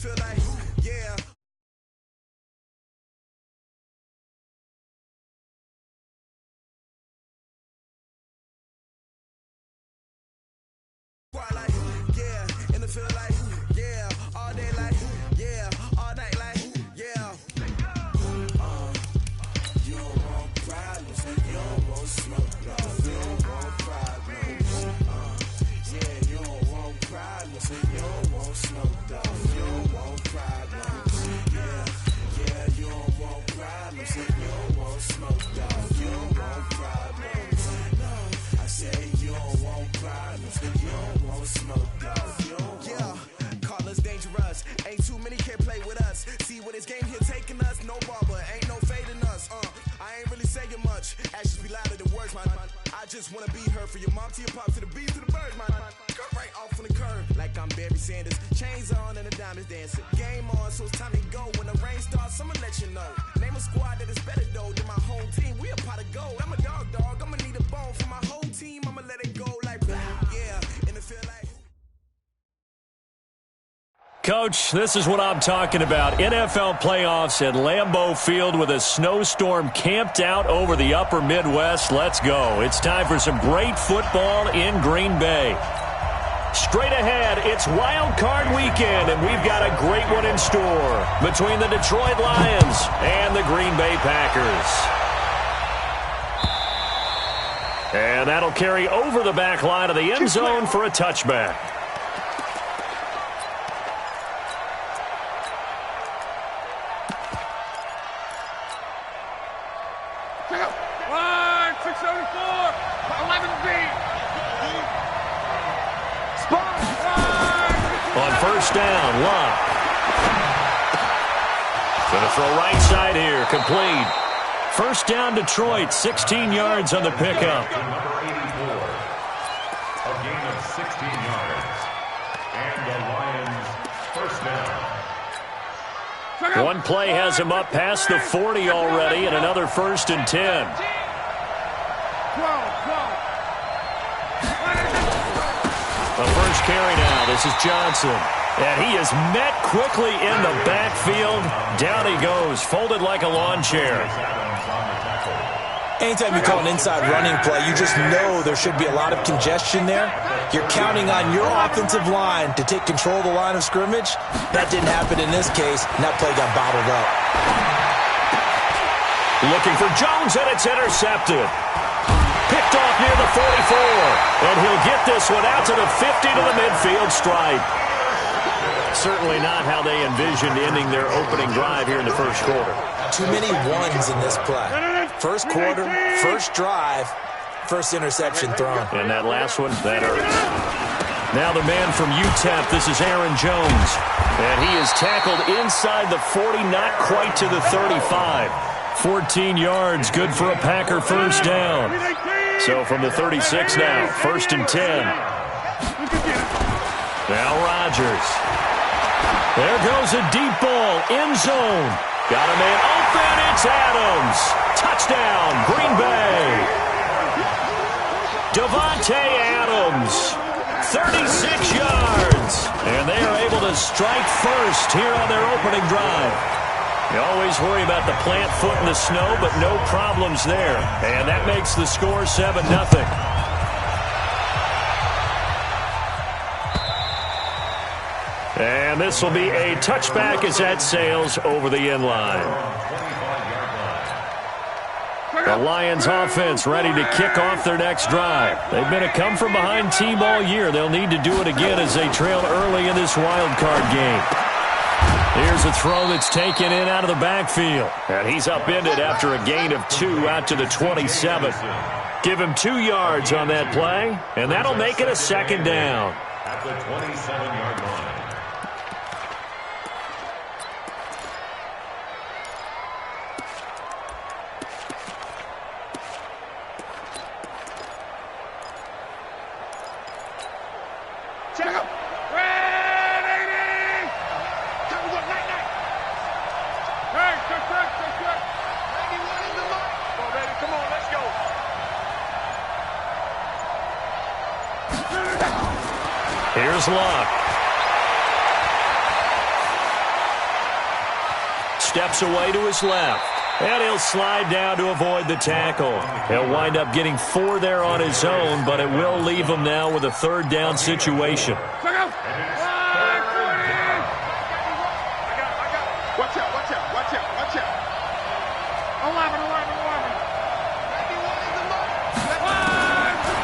feel like, yeah. Twilight, yeah, and it feel like, yeah, all day like, yeah, all night like, yeah. You don't want problems, you don't want smoke, no, you don't want problems. Yeah, you don't want problems, you don't want smoke, dog, you don't want problems. Yeah, you don't want problems, you don't want smoke, dog, you don't want problems. I say you don't want problems, you don't want smoke, dog, you don't want. Yeah, call us dangerous, ain't too many can play with us. See what this game here taking us, no barber, ain't no fading us. I ain't really saying much, actions be louder than words, man. I just wanna be heard, for your mom to your pop, to the beat, to the bird, man. Cut right off on the curb, like I'm Barry Sanders. Chains on and the diamonds dancing. Game on, so it's time to go. When the rain starts, I'ma let you know. Name a squad that is better though than my home team. We a pot of gold. I'm a dog, I'ma need a bone for my whole team. I'ma let it go like blah, yeah, and it feel like. Coach, this is what I'm talking about. NFL playoffs at Lambeau Field with a snowstorm camped out over the upper Midwest. Let's go. It's time for some great football in Green Bay. Straight ahead, it's Wild Card Weekend, and we've got a great one in store between the Detroit Lions and the Green Bay Packers. And that'll carry over the back line of the end zone for a touchback. On first down, Locke. Going to throw right side here, complete. First down, Detroit, 16 yards on the pickup. Number 84, a gain of 16 yards. And the Lions first down. One play has him up past the 40 already, and another 1st and 10. The first carry now. This is Johnson. And he is met quickly in the backfield. Down he goes, folded like a lawn chair. Anytime you call an inside running play, you just know there should be a lot of congestion there. You're counting on your offensive line to take control of the line of scrimmage. That didn't happen in this case, and that play got bottled up. Looking for Jones, and it's intercepted. Picked off near the 44, and he'll get this one out to the 50 to the midfield stripe. Certainly not how they envisioned ending their opening drive here in the first quarter. Too many ones in this play. First quarter, first drive, first interception thrown. And that last one, that hurts. Now the man from UTEP, this is Aaron Jones. And he is tackled inside the 40, not quite to the 35. 14 yards, good for a Packer first down. So from the 36 now, 1st and 10. Now Rodgers. There goes a deep ball, end zone. Got a man open, it's Adams. Touchdown, Green Bay. Devontae Adams, 36 yards. And they are able to strike first here on their opening drive. You always worry about the plant foot in the snow, but no problems there. And that makes the score 7-0. And this will be a touchback as that sails over the end line. The Lions offense ready to kick off their next drive. They've been a come-from-behind team all year. They'll need to do it again as they trail early in this wild card game. Here's a throw that's taken in out of the backfield. And he's upended after a gain of 2 out to the 27. Give him 2 yards on that play, and that'll make it a 2nd down. At the 27-yard line. Here's Locke. steps away to his left. And he'll slide down to avoid the tackle. He'll wind up getting 4 there on his own, but it will leave him now with a third down situation. Watch out, watch out, watch out, watch out. 11.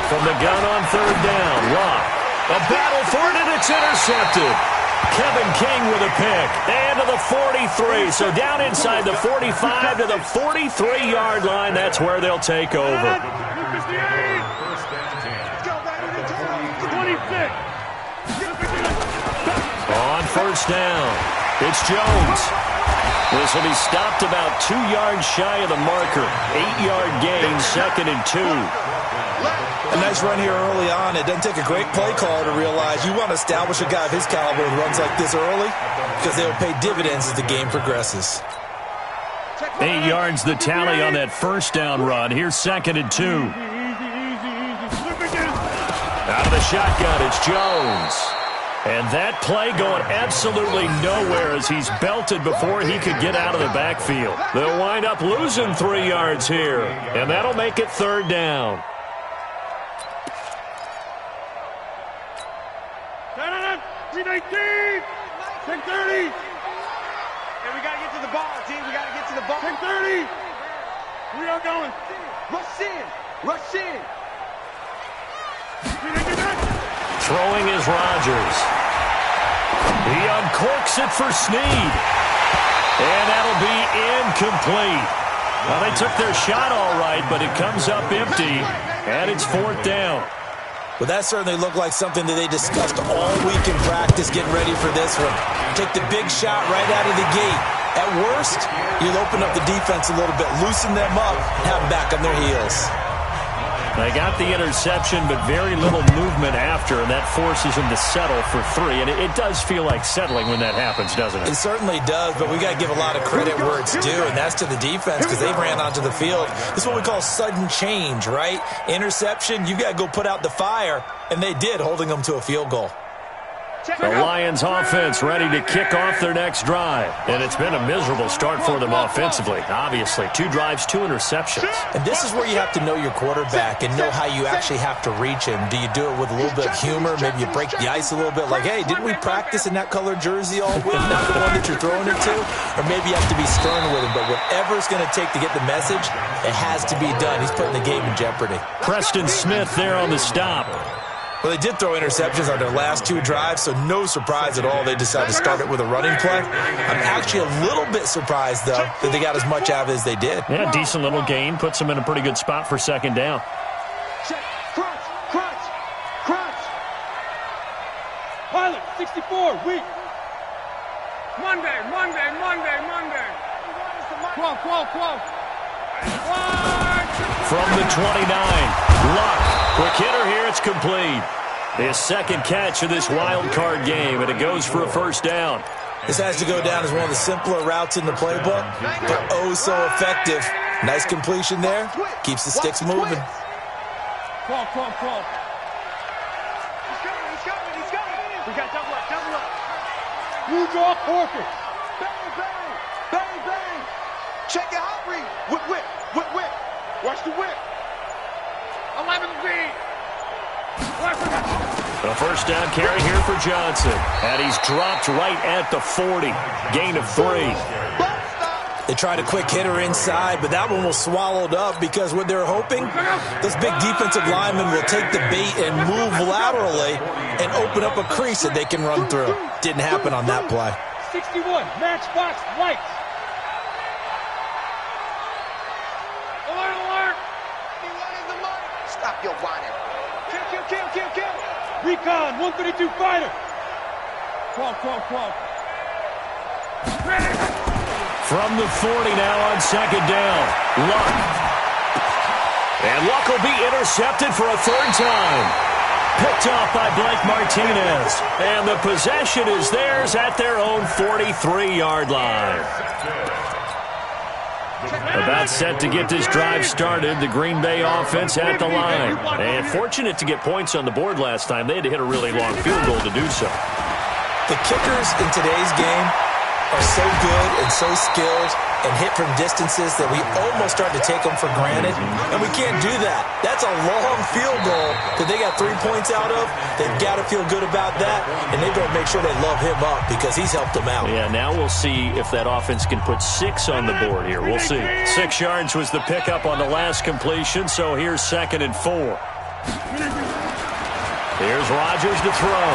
From the gun on third down, Locke. A battle for it, and it's intercepted. Kevin King with a pick. And to the 43. So down inside the 45 to the 43-yard line. That's where they'll take over. 26. On first down, it's Jones. This will be stopped about 2 yards shy of the marker. 8-yard gain, 2nd and 2. A nice run here early on. It doesn't take a great play caller to realize you want to establish a guy of his caliber who runs like this early because they will pay dividends as the game progresses. 8 yards the tally on that first down run. Here's 2nd and 2. Out of the shotgun, it's Jones. And that play going absolutely nowhere as he's belted before he could get out of the backfield. They'll wind up losing 3 yards here, and that'll make it third down. 319, 1030. And we got to get to the ball, team. We got to get to the ball. 1030. We are going. Rush in. Rush in. Throwing is Rodgers. He uncorks it for Snead. And that'll be incomplete. Well, they took their shot all right, but it comes up empty, and it's 4th down. Well, that certainly looked like something that they discussed all week in practice getting ready for this one. Take the big shot right out of the gate. At worst, you'll open up the defense a little bit, loosen them up, and have them back on their heels. They got the interception, but very little movement after, and that forces them to settle for 3. And it does feel like settling when that happens, doesn't it? It certainly does, but we got to give a lot of credit where it's due, and that's to the defense because they ran onto the field. This is what we call sudden change, right? Interception, you got to go put out the fire, and they did, holding them to a field goal. The Lions offense ready to kick off their next drive. And it's been a miserable start for them offensively. Obviously, 2 drives, 2 interceptions. And this is where you have to know your quarterback and know how you actually have to reach him. Do you do it with a little bit of humor? Maybe you break the ice a little bit like, hey, didn't we practice in that colored jersey all week, not the one that you're throwing it to? Or maybe you have to be stern with him. But whatever it's going to take to get the message, it has to be done. He's putting the game in jeopardy. Preston Smith there on the stop. Well, they did throw interceptions on their last 2 drives, so no surprise at all they decided to start it with a running play. I'm actually a little bit surprised, though, that they got as much out of it as they did. Yeah, decent little gain. Puts them in a pretty good spot for 2nd down. Check. Crunch. Pilot, 64, weak. Monday. 12. From the 29, Luck. Quick hitter here, it's complete. His 2nd catch of this wild card game, and it goes for a first down. This has to go down as one of the simpler routes in the playbook, but oh so effective. Nice completion there. Keeps the sticks moving. 12. He's coming. We got double up. New draw, Corker. Bang. Check your hot read. Whip. Watch the whip. 11 feet. A first down carry here for Johnson. And he's dropped right at the 40. Gain of 3. They tried a quick hitter inside, but that one was swallowed up because what they're hoping, this big defensive lineman will take the bait and move laterally and open up a crease that they can run through. Didn't happen on that play. 61, matchbox lights. Alert. Stop your whining. Kill. Recon, 132 fighter. 12. From the 40 now on 2nd down. Luck. And Luck will be intercepted for a 3rd time. Picked off by Blake Martinez. And the possession is theirs at their own 43-yard line. About set to get this drive started, the Green Bay offense at the line. And fortunate to get points on the board last time. They had to hit a really long field goal to do so. The kickers in today's game are so good and so skilled and hit from distances that we almost start to take them for granted, and we can't do that. That's a long field goal that they got 3 points out of. They've got to feel good about that, and they better make sure they love him up because he's helped them out. Yeah, now we'll see if that offense can put 6 on the board here. We'll see. 6 yards was the pickup on the last completion, so here's 2nd and 4. Here's Rodgers to throw.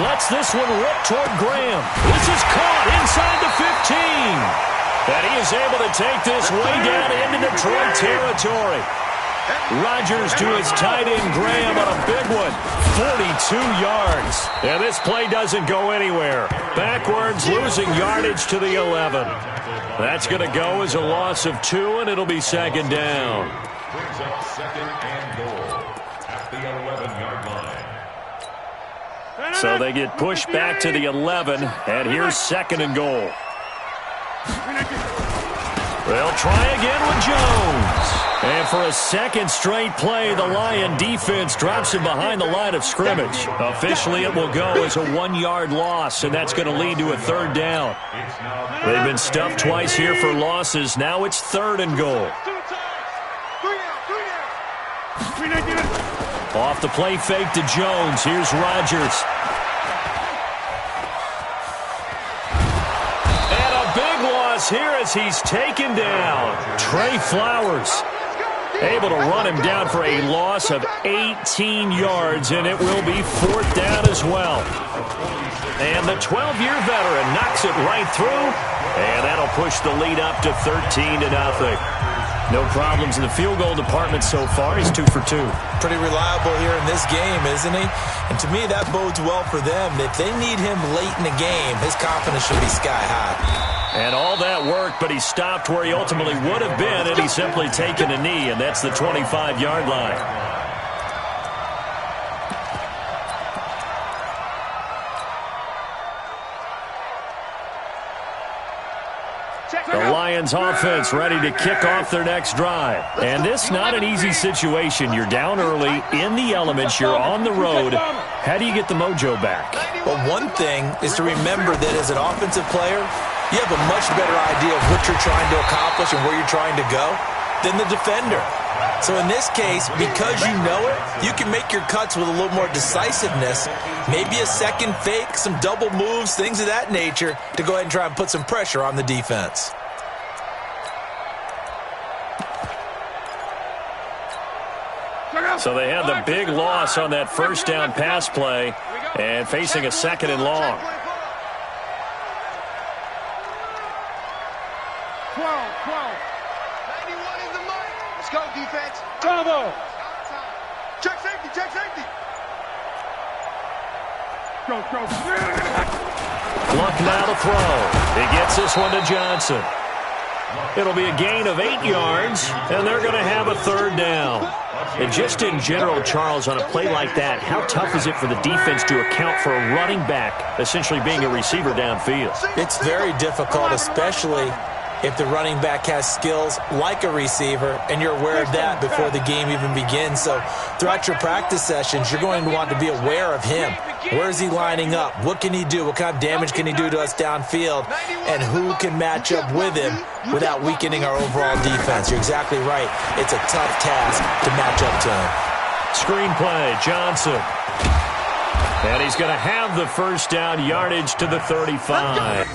Lets this one rip toward Graham. This is caught inside the 15. And he is able to take this way down into Detroit territory. Rodgers to his tight end Graham on a big one. 42 yards. And this play doesn't go anywhere. Backwards, losing yardage to the 11. That's going to go as a loss of 2, and it'll be 2nd down. Brings up 2nd and goal at the 11-yard line. So they get pushed back to the 11, and here's 2nd and goal. They'll try again with Jones. And for a second straight play, the Lion defense drops him behind the line of scrimmage. Officially, it will go as a 1-yard loss, and that's going to lead to a 3rd down. They've been stuffed twice here for losses. Now it's 3rd and goal. Off the play fake to Jones. Here's Rodgers. And a big loss here as he's taken down. Trey Flowers able to run him down for a loss of 18 yards, and it will be 4th down as well. And the 12-year veteran knocks it right through, and that'll push the lead up to 13-0. No problems in the field goal department so far. He's 2 for 2. Pretty reliable here in this game, isn't he? And to me, that bodes well for them. If they need him late in the game, his confidence should be sky high. And all that work, but he stopped where he ultimately would have been, and he's simply taken a knee, and that's the 25-yard line. The Lions offense ready to kick off their next drive. And this not an easy situation. You're down early, in the elements, you're on the road. How do you get the mojo back? Well, one thing is to remember that as an offensive player, you have a much better idea of what you're trying to accomplish and where you're trying to go than the defender. So in this case, because you know it, you can make your cuts with a little more decisiveness, maybe a second fake, some double moves, things of that nature, to go ahead and try and put some pressure on the defense. So they had the big loss on that 1st down pass play and facing a 2nd and long. 12. 91 is the money. Let's go, defense. Bravo. Check safety. Go. Luck now to throw. He gets this one to Johnson. It'll be a gain of 8 yards, and they're going to have a 3rd down. And just in general, Charles, on a play like that, how tough is it for the defense to account for a running back essentially being a receiver downfield? It's very difficult, especially if the running back has skills like a receiver, and you're aware of that before the game even begins. So throughout your practice sessions, you're going to want to be aware of him. Where is he lining up? What can he do? What kind of damage can he do to us downfield? And who can match up with him without weakening our overall defense? You're exactly right. It's a tough task to match up to him. Screenplay, Johnson. And he's going to have the 1st down, yardage to the 35.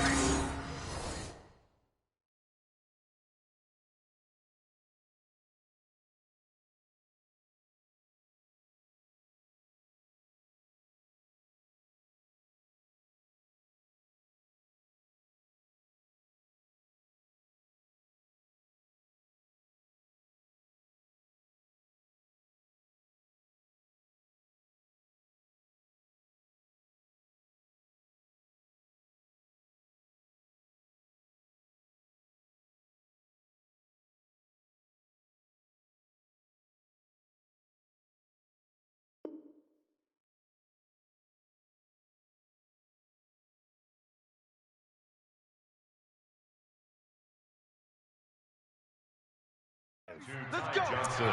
Let's go. Johnson. A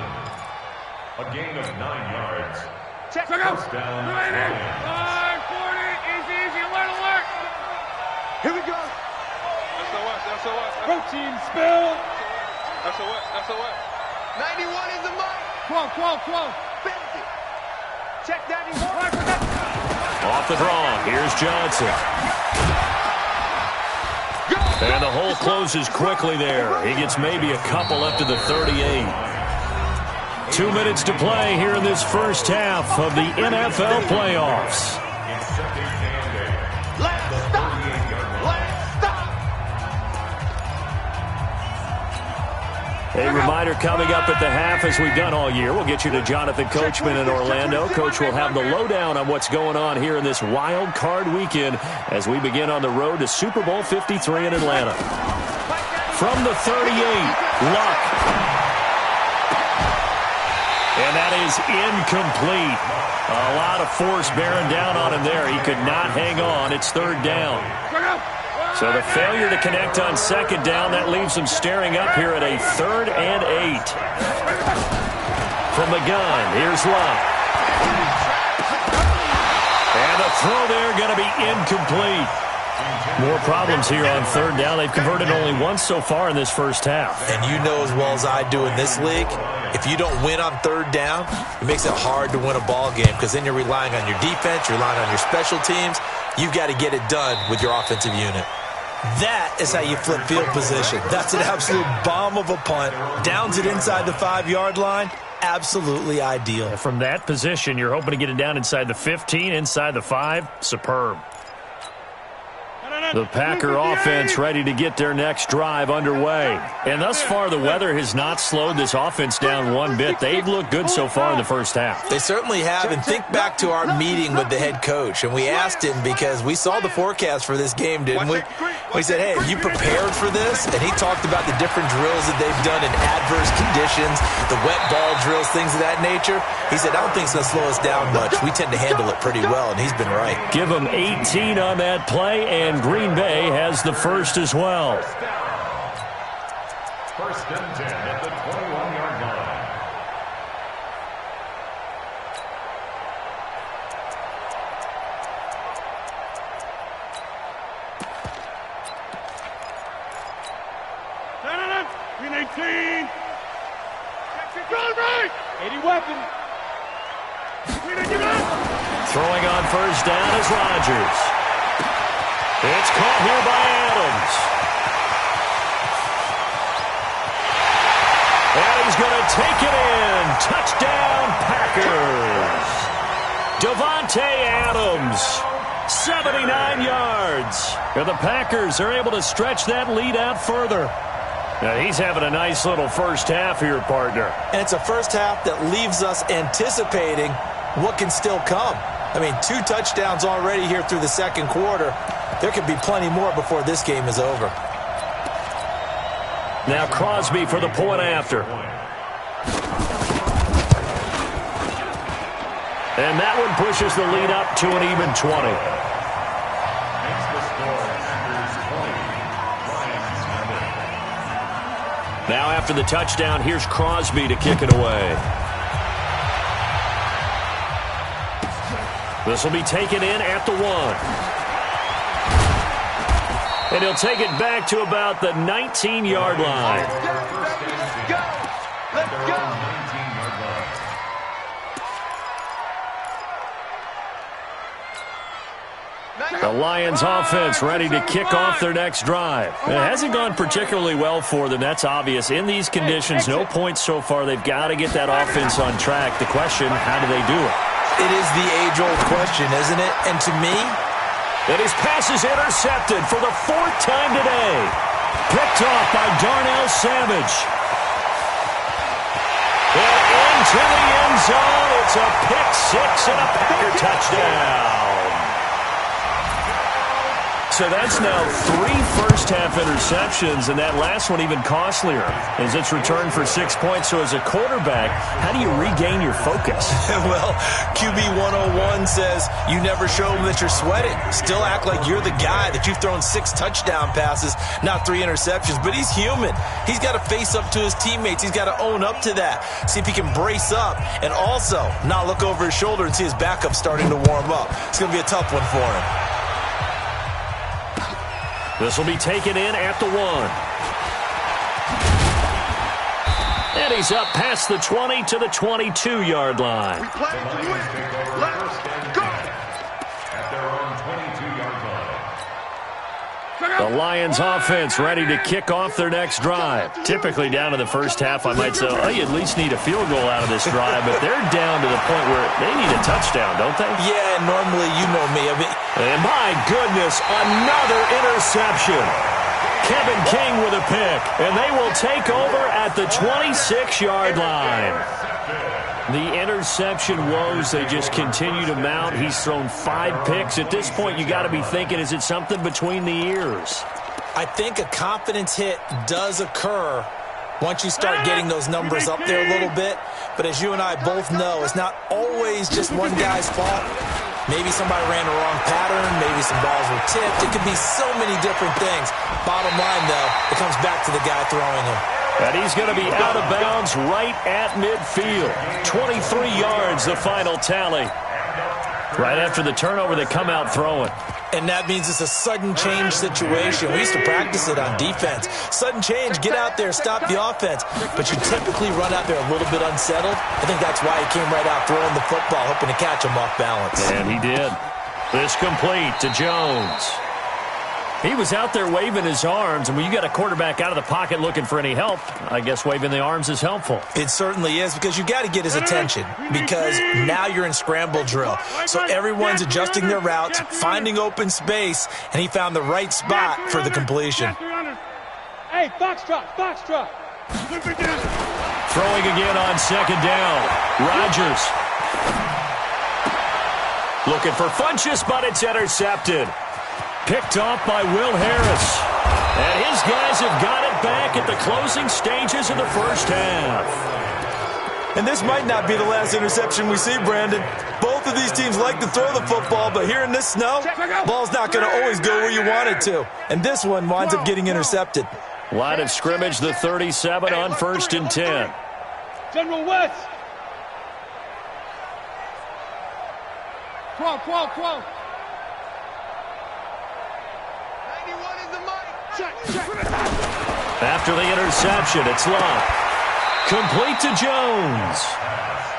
gain of 9 yards. Check. First down. 40. Easy. Alert. Here we go. Protein spill. That's a what? That's a what? 91 is the mark. 12. 50. Check 91. Off the draw. Here's Johnson. And the hole closes quickly there. He gets maybe a couple up to the 38. 2 minutes to play here in this first half of the NFL playoffs. A reminder coming up at the half, as we've done all year. We'll get you to Jonathan Coachman in Orlando. Coach will have the lowdown on what's going on here in this wild card weekend as we begin on the road to Super Bowl 53 in Atlanta. From the 38, Luck. And that is incomplete. A lot of force bearing down on him there. He could not hang on. It's third down. So the failure to connect on second down, that leaves him staring up here at a 3rd and 8. From the gun, here's Luck. And the throw there going to be incomplete. More problems here on third down. They've converted only once so far in this first half. And you know as well as I do in this league, if you don't win on third down, it makes it hard to win a ball game because then you're relying on your defense, you're relying on your special teams. You've got to get it done with your offensive unit. That is how you flip field position. That's an absolute bomb of a punt. Downs it inside the 5-yard line. Absolutely ideal. From that position, you're hoping to get it down inside the 15, inside the 5. Superb. The Packer offense ready to get their next drive underway. And thus far, the weather has not slowed this offense down one bit. They've looked good so far in the first half. They certainly have. And think back to our meeting with the head coach. And we asked him, because we saw the forecast for this game, didn't we? We said, hey, have you prepared for this? And he talked about the different drills that they've done in adverse conditions, the wet ball drills, things of that nature. He said, I don't think it's going to slow us down much. We tend to handle it pretty well, and he's been right. Give him 18 on that play, and Green Bay has the first as well. 1st and 10 at the 21-yard line. Green 18. 80 weapon. Throwing on first down is Rodgers. It's caught here by Adams. And he's going to take it in. Touchdown, Packers. Davante Adams, 79 yards. And the Packers are able to stretch that lead out further. Now, he's having a nice little first half here, partner. And it's a first half that leaves us anticipating what can still come. I mean, 2 touchdowns already here through the second quarter. There could be plenty more before this game is over. Now Crosby for the point after. And that one pushes the lead up to an even 20. Now after the touchdown, here's Crosby to kick it away. This will be taken in at the 1. And he'll take it back to about the 19-yard line. Let's go. The Lions offense ready to kick off their next drive. It hasn't gone particularly well for them. That's obvious. In these conditions, no points so far. They've got to get that offense on track. The question, how do they do it? It is the age-old question, isn't it? And to me, and his pass is intercepted for the 4th time today. Picked off by Darnell Savage. And into the end zone. It's a pick 6 and a Packer touchdown. So that's now 3 first-half interceptions, and that last one even costlier as it's returned for 6 points. So as a quarterback, how do you regain your focus? Well, QB 101 says you never show them that you're sweating. Still act like you're the guy, that you've thrown 6 touchdown passes, not 3 interceptions. But he's human. He's got to face up to his teammates. He's got to own up to that. See if he can brace up and also not look over his shoulder and see his backup starting to warm up. It's going to be a tough one for him. This will be taken in at the 1. And he's up past the 20 to the 22-yard line. We play to win. Let's go. At their own 22-yard line. The Lions offense ready to kick off their next drive. Typically down to the first half, I might say, oh, you at least need a field goal out of this drive, but they're down to the point where they need a touchdown, don't they? Yeah, normally, you know me. And my goodness, another interception. Kevin King with a pick, and they will take over at the 26-yard line. The interception woes, they just continue to mount. He's thrown 5 picks. At this point, you got to be thinking, is it something between the ears? I think a confidence hit does occur once you start getting those numbers up there a little bit. But as you and I both know, it's not always just one guy's fault. Maybe somebody ran the wrong pattern. Maybe some balls were tipped. It could be so many different things. Bottom line, though, it comes back to the guy throwing them. And he's going to be out of bounds right at midfield. 23 yards, the final tally. Right after the turnover, they come out throwing. And that means it's a sudden change situation. We used to practice it on defense. Sudden change, get out there, stop the offense. But you typically run out there a little bit unsettled. I think that's why he came right out throwing the football, hoping to catch him off balance. And he did. This complete to Jones. He was out there waving his arms, and when you got a quarterback out of the pocket looking for any help, I guess waving the arms is helpful. It certainly is, because you got to get his attention, because now you're in scramble drill. So everyone's adjusting their routes, finding open space, and he found the right spot for the completion. Hey, foxtrot. Throwing again on second down. Rodgers. Looking for Funchess, but it's intercepted. Picked off by Will Harris. And his guys have got it back at the closing stages of the first half. And this might not be the last interception we see, Brandon. Both of these teams like to throw the football, but here in this snow, ball's not going to always go where you want it to. And this one winds up getting intercepted. Line of scrimmage, the 37 on 1st and 10. General West. 12. After the interception, it's Love. Complete to Jones.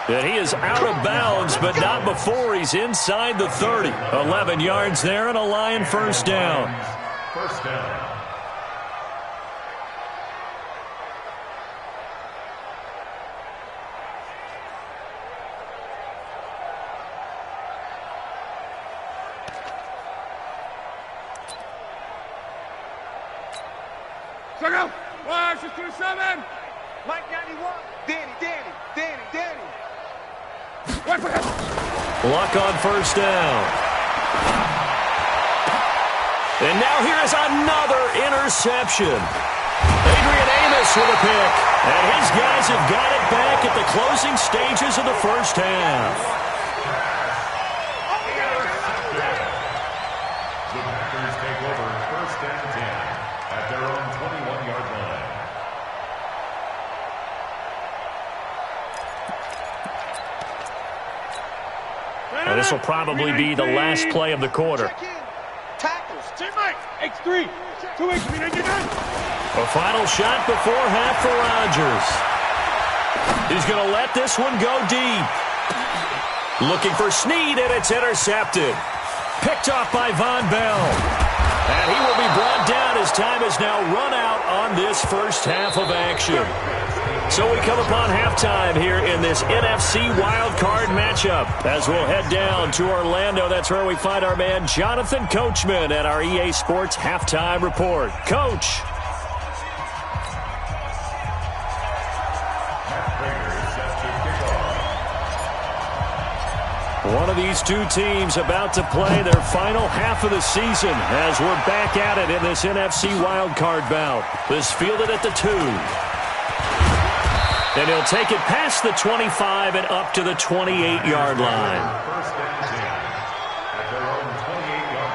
And he is out of bounds, but not before he's inside the 30. 11 yards there and a Lion first down. First down. Watch 27. Mike 91. Danny. Wait for him. Luck on first down. And now here is another interception. Adrian Amos with a pick. And his guys have got it back at the closing stages of the first half. The Packers take over 1st and 10 at their own 21-yard line. And this will probably be the last play of the quarter. Tackles. Teammate. X3. 2X. A final shot before half for Rodgers. He's going to let this one go deep. Looking for Snead, and it's intercepted. Picked off by Von Bell. And he will be brought down as time has now run out on this first half of action. So we come upon halftime here in this NFC wildcard matchup. As we'll head down to Orlando, that's where we find our man Jonathan Coachman at our EA Sports Halftime Report. Coach. One of these two teams about to play their final half of the season as we're back at it in this NFC wildcard bout. This fielded at the 2. And he'll take it past the 25 and up to the 28-yard line. First and 10 at their own 28-yard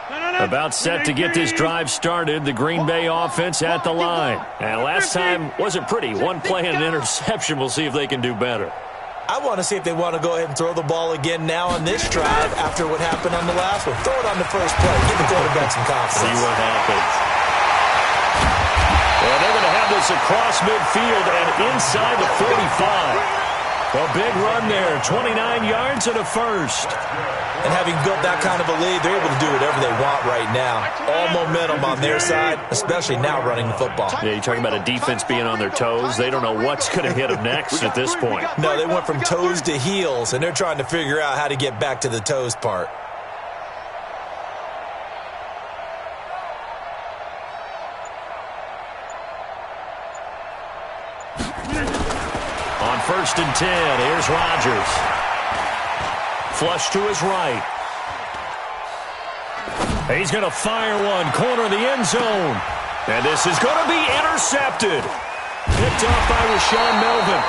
line. About set to get this drive started, the Green Bay offense at the line. And last time wasn't pretty. One play and an interception. We'll see if they can do better. I want to see if they want to go ahead and throw the ball again now on this drive after what happened on the last one. Throw it on the first play. Give the quarterback some confidence. See what happens. Well, they're going to have this across midfield and inside the 45. A big run there, 29 yards and a first. And having built that kind of a lead, they're able to do whatever they want right now. All momentum on their side, especially now running the football. Yeah, you're talking about a defense being on their toes. They don't know what's going to hit them next at this point. No, they went from toes to heels, and they're trying to figure out how to get back to the toes part. On 1st and 10, here's Rodgers. Flush to his right. He's going to fire one, corner of the end zone. And this is going to be intercepted. Picked off by Rashawn Melvin.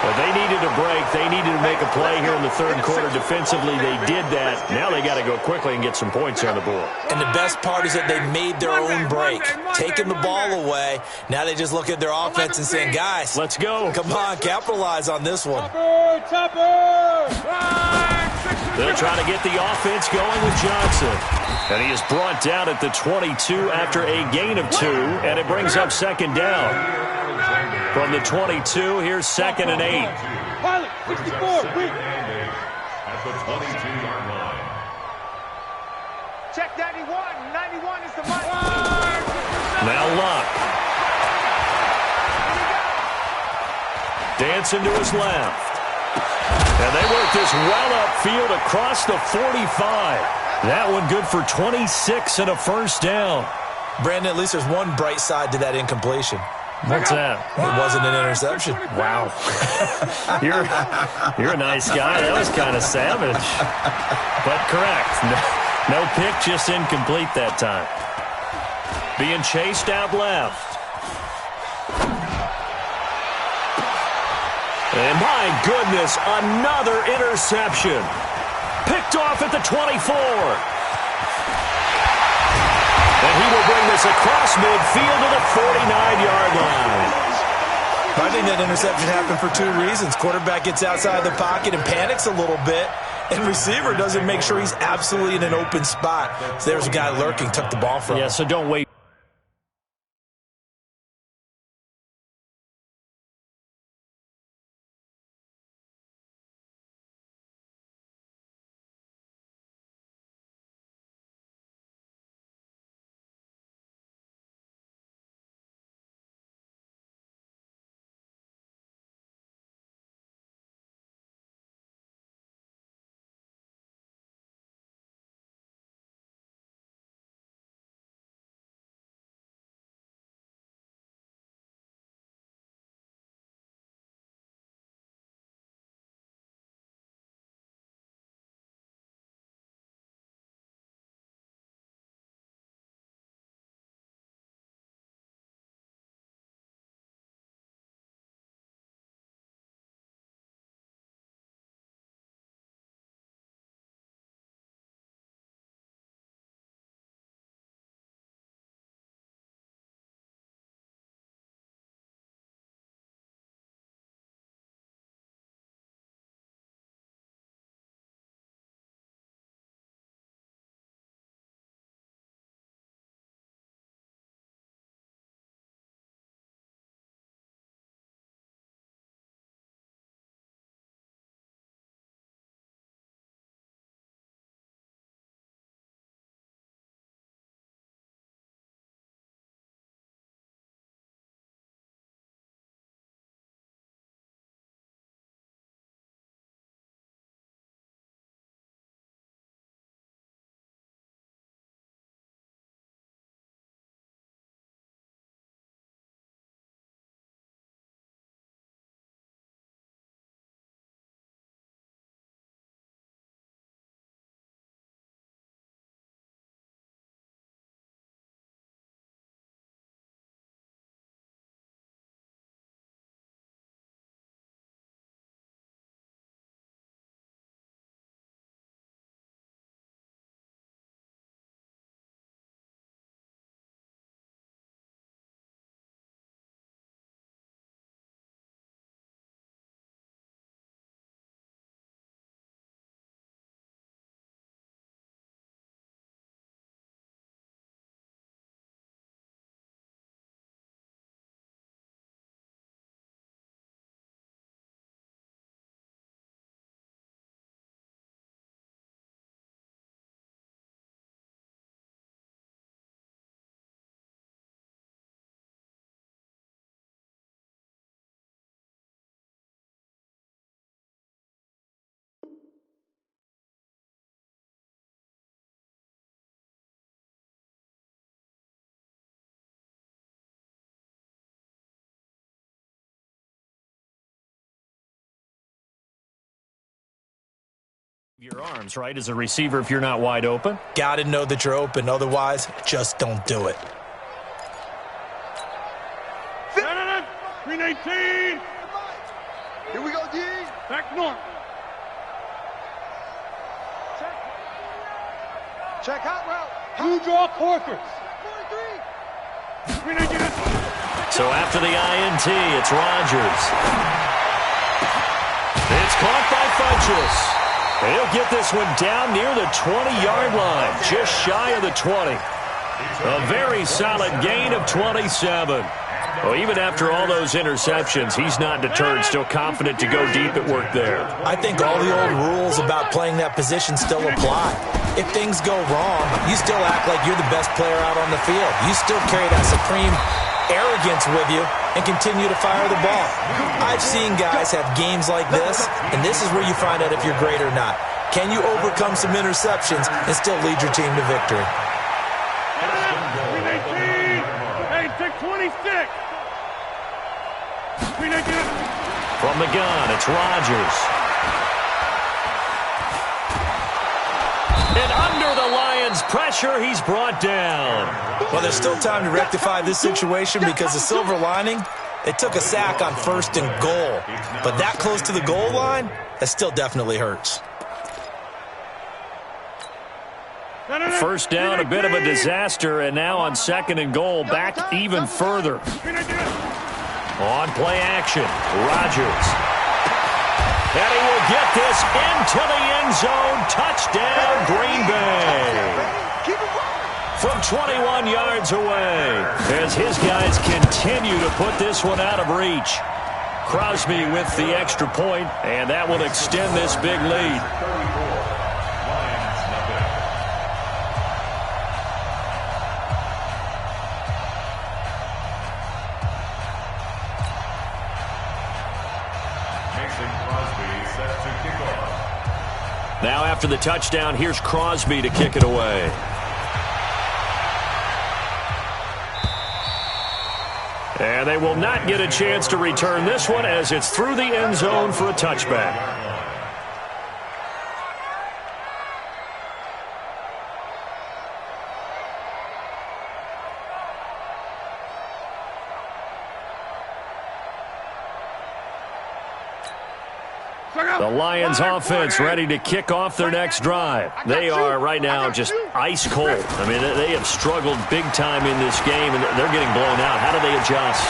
But they needed a break. They needed to make a play here in the third quarter. Defensively, they did that. Now they got to go quickly and get some points on the board. And the best part is that they made their own break. Taking the ball away. Now they just look at their offense and saying, guys, let's go. Come on, capitalize on this one. They'll try to get the offense going with Johnson. And he is brought down at the 22 after a gain of 2. And it brings up second down. From the 22, here's 2nd and 8. Pilot, 64, wait. At the 22-yard line. Check 91. 91 is the money. Now Luck. Dancing to his left. And they work this well upfield across the 45. That one good for 26 and a first down. Brandon, at least there's one bright side to that incompletion. What's that? It wasn't an interception. Wow. You're a nice guy. That was kind of savage. But correct. No pick, just incomplete that time. Being chased out left. And my goodness, another interception. Picked off at the 24. And he will bring this across midfield to the 49-yard line. I think that interception happened for 2 reasons. Quarterback gets outside the pocket and panics a little bit, and receiver doesn't make sure he's absolutely in an open spot. So there's a guy lurking, took the ball from him. Yeah, so don't wait. Your arms, right, as a receiver if you're not wide open. Got to know that you're open. Otherwise, just don't do it. 319. Here we go, D. Back north. Check hot route. You draw Corkers. 319. So after the INT, it's Rodgers. It's caught by Funchess. He'll get this one down near the 20-yard line, just shy of the 20. A very solid gain of 27. Well, even after all those interceptions, he's not deterred, still confident to go deep at work there. I think all the old rules about playing that position still apply. If things go wrong, you still act like you're the best player out on the field. You still carry that supreme arrogance with you and continue to fire the ball. I've seen guys have games like this, and this is where you find out if you're great or not. Can you overcome some interceptions and still lead your team to victory? Hey, take 26. From the gun, it's Rodgers. And under the Lions' pressure, he's brought down. Well, there's still time to rectify this situation because the silver lining, it took a sack on 1st and goal. But that close to the goal line, that still definitely hurts. First down, a bit of a disaster, and now on 2nd and goal, back even further. On play action, Rodgers. And he will get this into the end zone. Touchdown, Green Bay. From 21 yards away, as his guys continue to put this one out of reach. Crosby with the extra point, and that will extend this big lead. Now after the touchdown, here's Crosby to kick it away. And they will not get a chance to return this one as it's through the end zone for a touchback. The Lions offense ready to kick off their next drive. They are right now just ice cold. I mean, they have struggled big time in this game, and they're getting blown out. How do they adjust?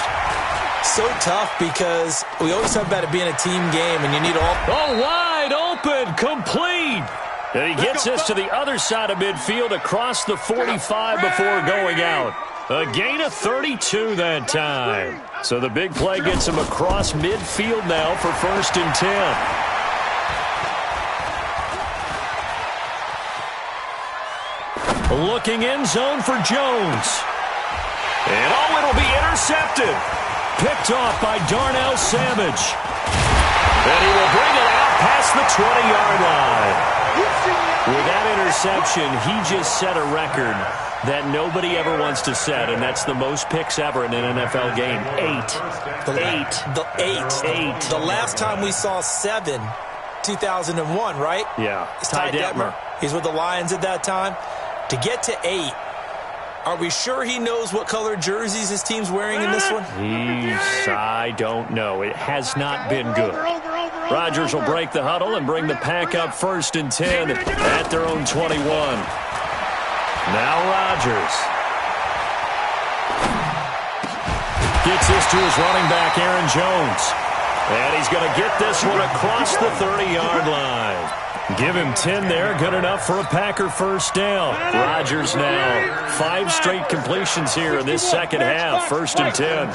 So tough because we always talk about it being a team game, and you need all... Oh, wide open, complete. And he gets this to the other side of midfield across the 45 before going out. A gain of 32 that time. So the big play gets him across midfield now for 1st and 10. Looking end zone for Jones. And oh, it'll be intercepted. Picked off by Darnell Savage. And he will bring it out past the 20-yard line. With that interception, he just set a record that nobody ever wants to set, and that's the most picks ever in an NFL game. 8. The last time we saw 7, 2001, right? Yeah. It's Ty Detmer. He's with the Lions at that time. To get to 8, are we sure he knows what color jerseys his team's wearing in this one? I don't know. It has not been good. Rodgers will break the huddle and bring the pack up 1st and 10 at their own 21. Now Rodgers gets this to his running back, Aaron Jones. And he's going to get this one across the 30-yard line. Give him 10 there, good enough for a Packer first down. Rodgers now 5 straight completions here in this second half, 1st and 10.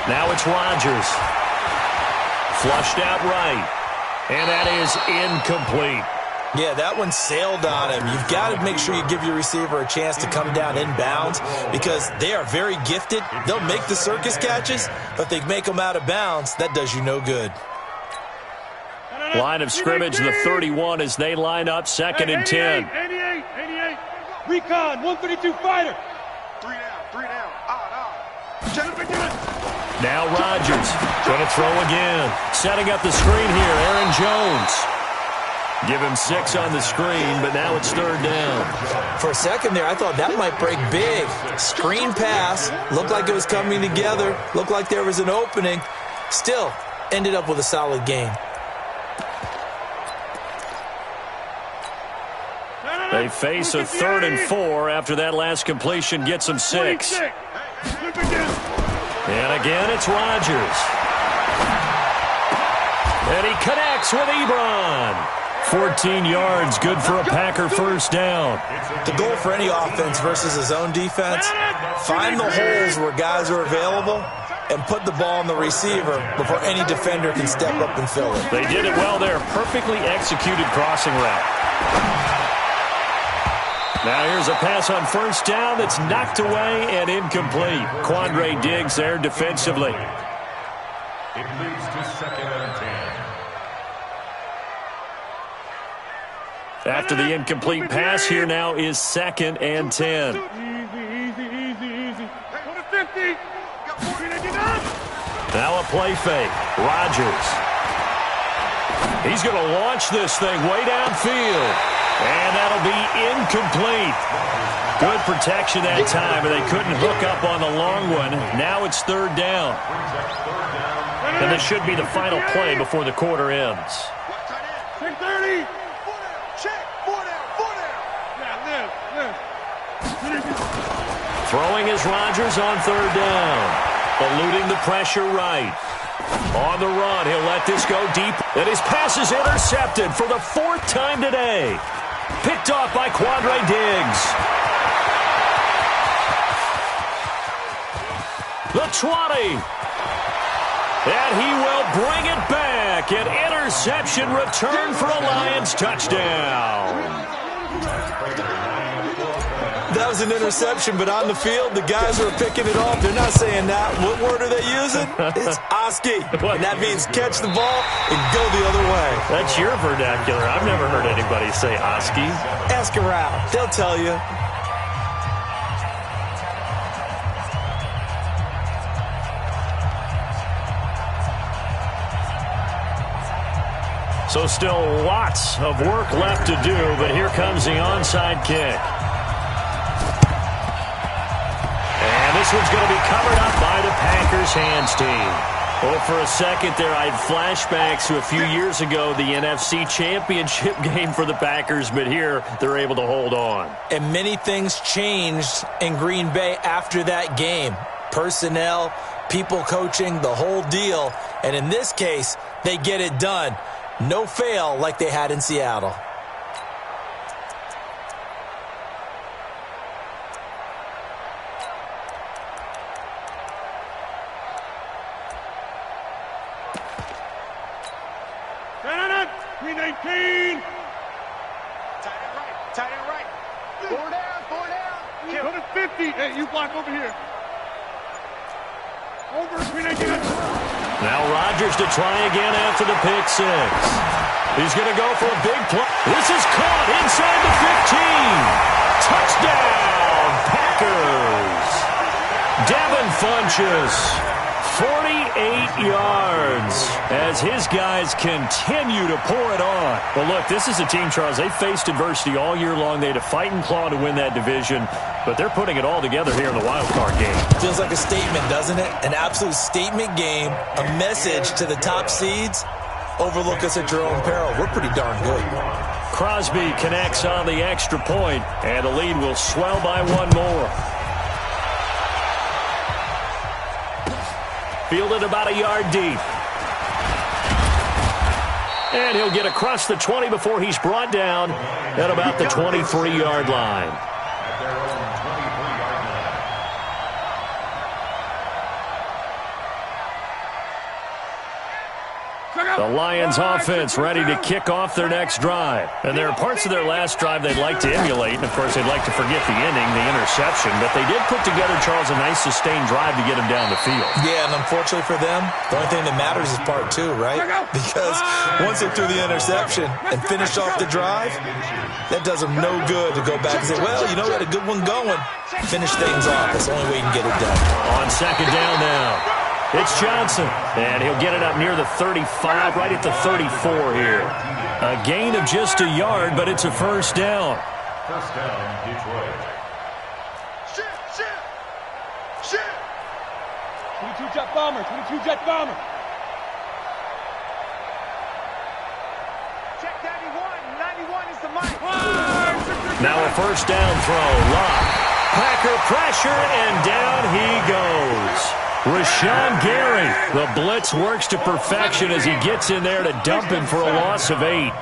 Now it's Rodgers. Flushed out right. And that is incomplete. Yeah, that one sailed on him. You've got to make sure you give your receiver a chance to come down inbounds because they are very gifted. They'll make the circus catches, but if they make them out of bounds, that does you no good. Line of scrimmage, the 31 as they line up 2nd and 10. 88. Recon, 132 fighter. 3 down. Check it. Now Rodgers going to throw again. Setting up the screen here, Aaron Jones. Give him 6 on the screen, but now it's 3rd down. For a second there, I thought that might break big. Screen pass. Looked like it was coming together. Looked like there was an opening. Still, ended up with a solid game. They face a 3rd and 4 after that last completion gets them 6. And again, it's Rodgers. And he connects with Ebron. 14 yards, good for a Packer 1st down. The goal for any offense versus his own defense, find the holes where guys are available and put the ball on the receiver before any defender can step up and fill it. They did it well there. Perfectly executed crossing route. Now here's a pass on 1st down that's knocked away and incomplete. Quandre Diggs there defensively. It leads to 2nd and 10. After the incomplete pass, here now is 2nd and 10. Easy. Go to 50. Now a play fake. Rodgers. He's going to launch this thing way downfield. And that'll be incomplete. Good protection that time, but they couldn't hook up on the long one. Now it's 3rd down. And this should be the final play before the quarter ends. 6:30. Check. 4 down. Throwing is Rodgers on 3rd down. Eluding the pressure right. On the run, he'll let this go deep. And his pass is intercepted for the 4th time today. Picked off by Quandre Diggs. The 20. And he will bring it back. An interception return for a Lions touchdown. That was an interception, but on the field, the guys who are picking it off, they're not saying that. What word are they using? It's Oski. And that means catch the ball and go the other way. That's your vernacular. I've never heard anybody say Oski. Ask around. They'll tell you. So still lots of work left to do, but here comes the onside kick. And this one's going to be covered up by the Packers hands team. Well, for a second there, I had flashbacks to a few years ago, the NFC Championship game for the Packers, but here they're able to hold on. And many things changed in Green Bay after that game. Personnel, people coaching, the whole deal. And in this case, they get it done. No fail like they had in Seattle. Green 18. Tight end right. 4 down. Go to 50. Hey, you block over here. Over, Green 18. Now Rodgers to try again after the pick 6. He's going to go for a big play. This is caught inside the 15. Touchdown, Packers. Devin Funchess, 48 yards as his guys continue to pour it on. Well, look, this is a team, Charles, they faced adversity all year long. They had to fight and claw to win that division, but they're putting it all together here in the wild card game. Feels like a statement, doesn't it? An absolute statement game, a message to the top seeds. Overlook us at your own peril. We're pretty darn good. Crosby connects on the extra point, and the lead will swell by one more. Fielded about a yard deep. And he'll get across the 20 before he's brought down at about the 23-yard line. At their own 23-yard line. The Lions offense ready to kick off their next drive. And there are parts of their last drive they'd like to emulate. And, of course, they'd like to forget the ending, the interception. But they did put together, Charles, a nice sustained drive to get him down the field. Yeah, and unfortunately for them, the only thing that matters is part 2, right? Because once they threw the interception and finished off the drive, that does them no good to go back and say, well, you know, we had a good one going. Finish things off. That's the only way you can get it done. On 2nd down now. It's Johnson, and he'll get it up near the 35, right at the 34 here. A gain of just a yard, but it's a first down. First down, Detroit. Shit! 22 jet bomber, 22 jet bomber. Check 91 is the mic. Now a first down throw. Lock. Packer pressure, and down he goes. Rashawn Gary. The blitz works to perfection as he gets in there to dump him for a loss of 8. 91 is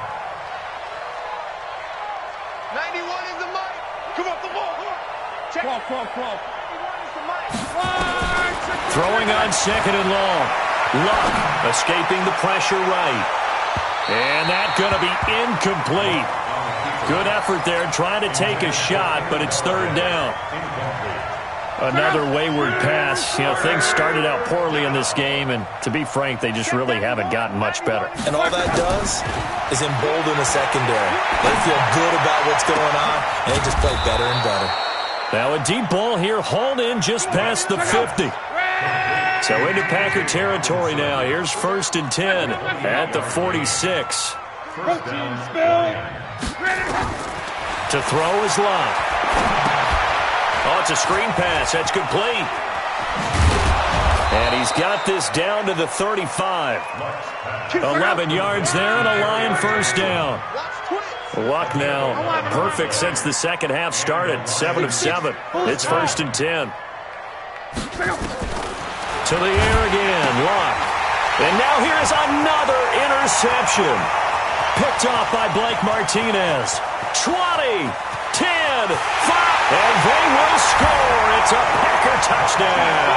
the mic. Come up the ball. Check. 12. 91 is the mic. Throwing on second and long. Luck escaping the pressure right. And that's going to be incomplete. Good effort there trying to take a shot, but it's third down. Another wayward pass. You know, things started out poorly in this game, and to be frank, they just really haven't gotten much better. And all that does is embolden the secondary. They feel good about what's going on, and they just play better and better. Now a deep ball here, hauled in just past the 50. So into Packer territory now. Here's first and 10 at the 46. To throw is Locke. Oh, it's a screen pass. That's complete. And he's got this down to the 35. 11 yards there and a Lion first down. Luck now perfect since the second half started. 7 of 7. It's first and 10. To the air again, Luck. And now here's another interception. Picked off by Blake Martinez. 20, 10, 5, and they will score. It's a Packer touchdown.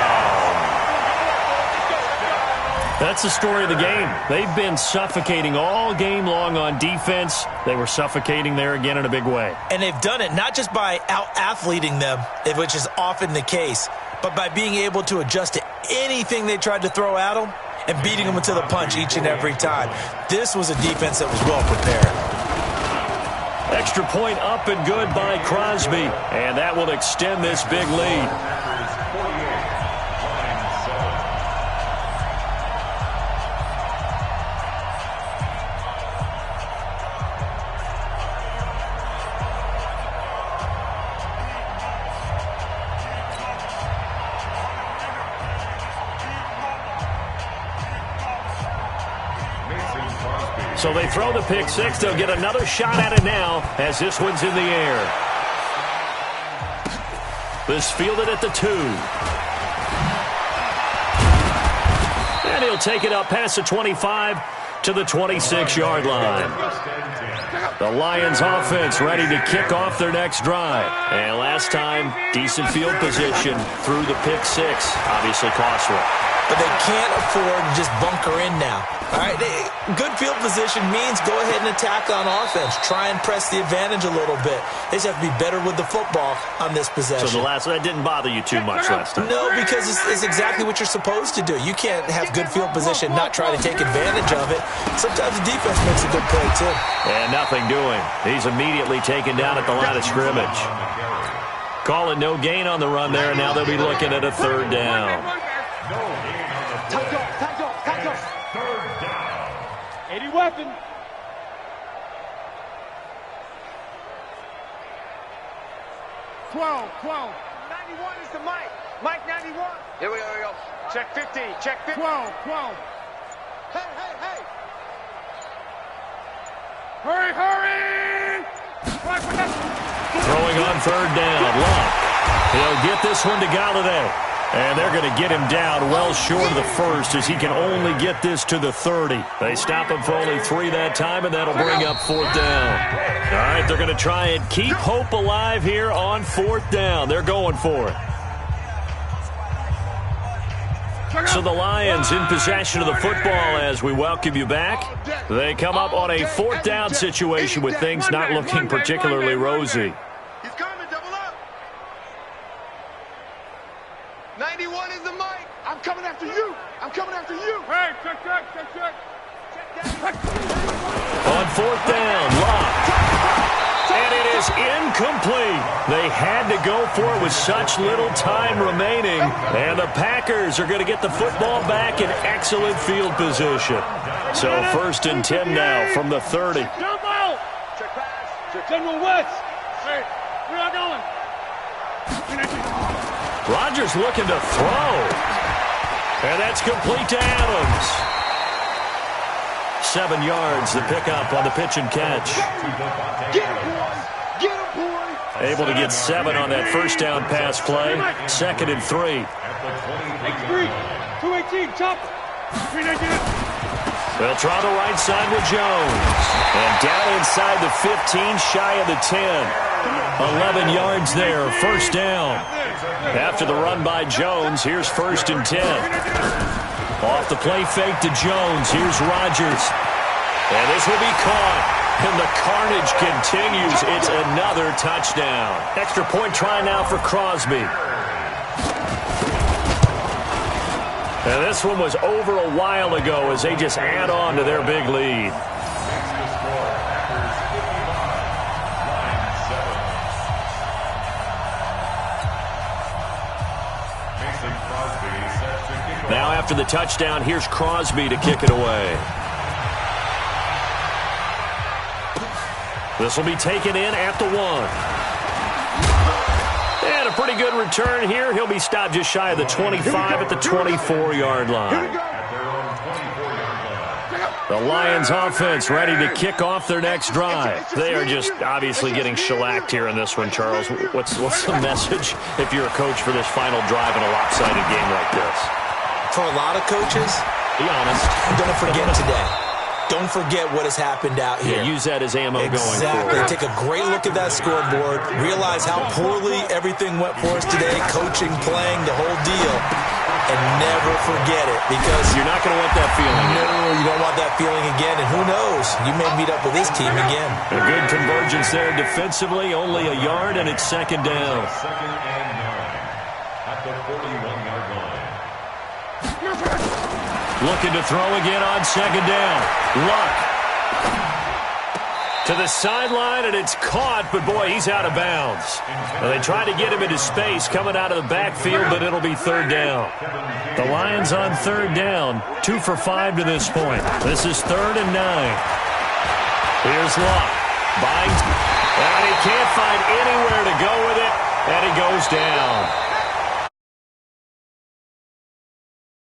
That's the story of the game. They've been suffocating all game long on defense. They were suffocating there again in a big way. And they've done it not just by out-athleting them, which is often the case, but by being able to adjust to anything they tried to throw at them and beating them to the punch each and every time. This was a defense that was well prepared. Extra point up and good by Crosby, and that will extend this big lead. So they throw the pick six. They'll get another shot at it now as this one's in the air. This fielded at the 2. And he'll take it up past the 25 to the 26-yard line. The Lions offense ready to kick off their next drive. And last time, decent field position through the pick six. Obviously costly. But they can't afford to just bunker in now. All right, good field position means go ahead and attack on offense. Try and press the advantage a little bit. They just have to be better with the football on this possession. So that didn't bother you too much last time? No, because it's exactly what you're supposed to do. You can't have good field position, not try to take advantage of it. Sometimes the defense makes a good play, too. And nothing doing. He's immediately taken down at the line of scrimmage. Call it no gain on the run there, and now they'll be looking at a third down. Third down. 80 weapon. 12. 91 is the mic. Mike 91. Here we go. Check 50. Check 50. 12. Hey. Hurry. Throwing on third down. Luck. He'll get this one to Galladay. And they're going to get him down well short of the first as he can only get this to the 30. They stop him for only 3 that time, and that'll bring up fourth down. All right, they're going to try and keep hope alive here on fourth down. They're going for it. So the Lions in possession of the football as we welcome you back. They come up on a fourth down situation with things not looking particularly rosy. 91 is the mic. I'm coming after you. Hey, check. On fourth down, Locke. And it is incomplete. They had to go for it with such little time remaining. And the Packers are going to get the football back in excellent field position. So 1st and 10 now from the 30. Jump out! Check pass. General West. Hey, we are going. Rodgers looking to throw. And that's complete to Adams. 7 yards, the pickup on the pitch and catch. Get him, boy. Get him, boy. Able to get 7 on that first down pass play. 2nd and 3. X3. 218. Chop. 319. They'll try the right side with Jones. And down inside the 15, shy of the 10. 11 yards there, first down. After the run by Jones, here's 1st and 10. Off the play fake to Jones. Here's Rodgers. And this will be caught. And the carnage continues. It's another touchdown. Extra point try now for Crosby. And this one was over a while ago as they just add on to their big lead. Now after the touchdown, here's Crosby to kick it away. This will be taken in at the 1. And a pretty good return here. He'll be stopped just shy of the 25 at the 24-yard line. The Lions offense ready to kick off their next drive. They are just obviously getting shellacked here in this one, Charles. What's the message if you're a coach for this final drive in a lopsided game like this? For a lot of coaches, be honest. Don't forget today. Don't forget what has happened out here. Yeah, use that as ammo going Exactly. forward. Take a great look at that scoreboard. Realize how poorly everything went for us today. Coaching, playing, the whole deal. And never forget it, because you're not going to want that feeling again. No, you don't want that feeling again. And who knows? You may meet up with this team again. A good convergence there defensively. Only a yard, and it's 2nd down. 2nd and 9 at the 41-yard line. Looking to throw again on 2nd down. Luck to the sideline, and it's caught, but boy, he's out of bounds. Well, they tried to get him into space coming out of the backfield, but it'll be 3rd down. The Lions on 3rd down, 2 for 5 to this point. This is 3rd and 9. Here's Luck. Binds, and he can't find anywhere to go with it, and he goes down.